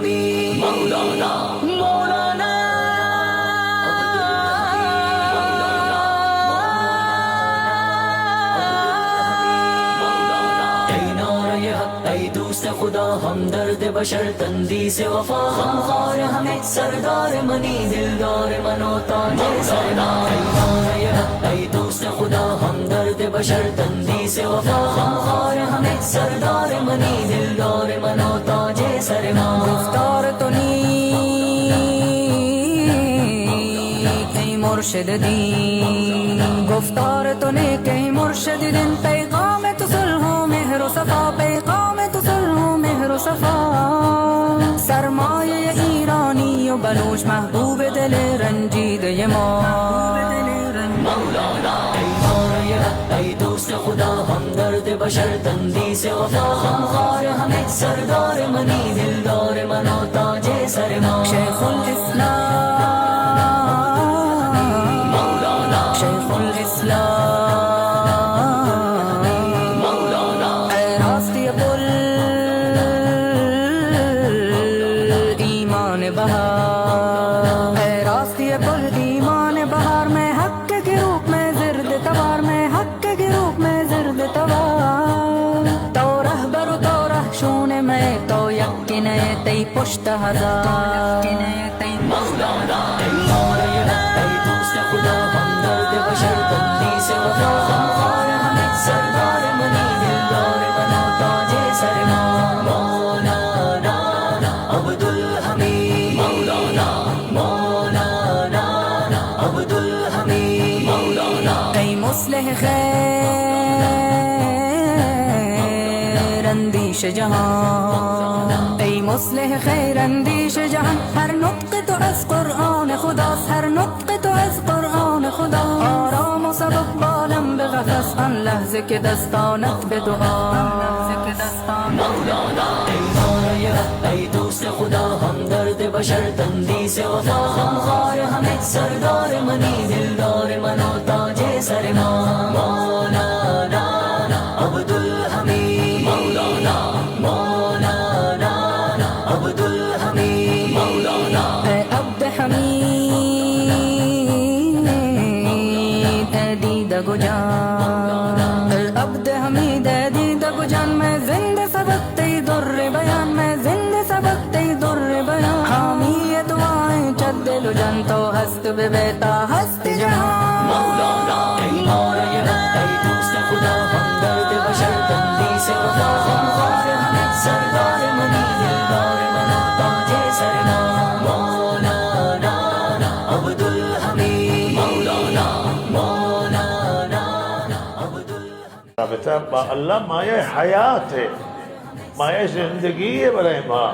الحمید مولانا مولانا ای دوست خدا همدرد بشر تندیس وفا غمخوار ہمیں سردار منی دلدار منو تاج سرنا ای دوست خدا همدرد بشر تندیس وفا غمخوار ہمیں سردار منی دلدار منو تاج سرنا گفتار تو نیک ای مرشد دین گفتار تو نیک ای مرشد دین پیغام تو صلح و مهر و صفا پیغام تو صلح و مهر و صفا سرمایه ایرانی و بلوچ محبوب دل رنجیده ما مولانا ای دوست خدا همدرد بشر تندیس وفا غمخوار ہمیں سردار منی دلدار منو تاج سر ما شیخ الاسلام مولانا شیخ الاسلام مولانا اے راستی پل ایمان بہار اے راستی پل ایمان بہار میں حق کے روپ میں زرد تبار میں حق کے روپ میں زرد تبار تو رہبر تو رہشون میں تو یقین تی پشت ہزار مولانا ای دوست خدا همدرد بشر تندیس وفا غمخوار ہمیں سردار منی دلدار منو تاج سر ما مولانا عبدالحمید مولانا مولانا عبدالحمید مولانا ای مصلح خیر اندیش جهان ای مصلح خیر اندیش جهان هر نطق تو از قرآن خداست هر نطق تو از قرآن خدا آرام و سبک بالم به قفس آن لحظه که دستانت به دعا مولانا ای دوست خدا همدرد بشر تندیس وفا غمخوار ہمیں سردار منی دلدار منو تاج سر ما مولانا عبدالحمید مولانا مولانا عبدالحمید مولانا اے عبد حمید اے دیدہ گجان اے عبد حمید اے دیدہ گجان میں زندہ سبقتے در بیان میں زندہ سبقتے در بیان حامی دعائیں چد دل جان تو ہست بے بیتا ہست جہاں مولانا ای دوست خدا همدرد بشر تندیس وفا غمخوار ہمیں سردار منی دلدار منو تاج سر ما مولانا عبدالحمید مولانا مولانا عبدالحمید رابطہ با اللہ مایہ حیات ہے مایہ زندگی ہے برای ما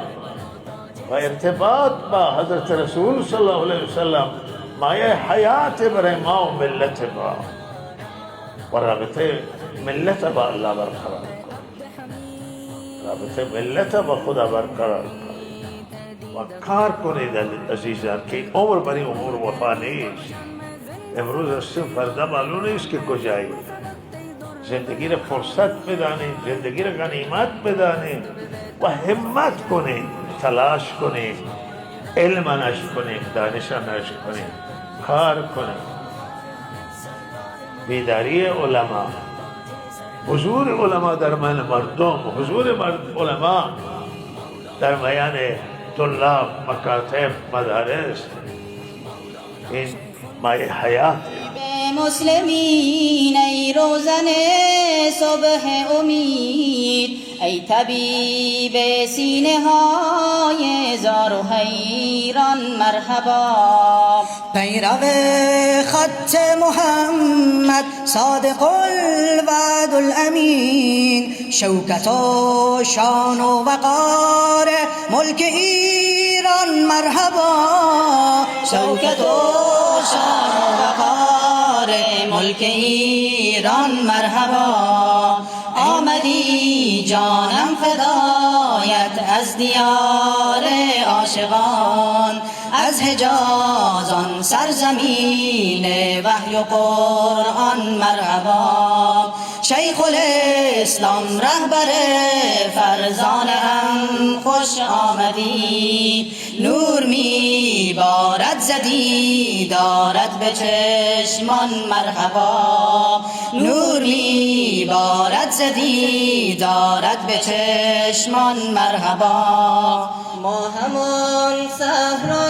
و ارتباط با حضرت رسول صلی اللہ علیہ وسلم مایہ حیات ہے برای ما و ملت ما و رابطہ ملت با اللہ برقرار رابطہ ملت با خدا برقرار و کار کنید عزیزان که عمر بری امور وفا نیست امروز هستیم فردا معلوم نیست که کجایی زندگی را فرصت بدانید زندگی را غنیمت بدانید و همت کنید تلاش کنید علم نشر کنید دانش نشر کنید کار کنید بیداری علما حضور علما در میان مردم حضور علما در میان طلاب مکاتب مدارس این مایه حیات مسلمین ای روزن صبح امید ای طبیب سینه های زار و حیران مرحبا پیرو خط محمد صادق الوعد الامین شوکت و شان و وقار ملک ایران مرحبا شوکت و شان و وقار ملک ایران مرحبا آمدی جانم فدایت از دیار عاشقان از حجاز آن سرزمین وحی و قرآن مرحبا. شیخ الاسلام رهبر فرزانم خوش آمدی، نور می بارد زدی دارد به چشمان مرحبا. نور می بارد زدی دارد به چشمان مرحبا. ما همان صحرا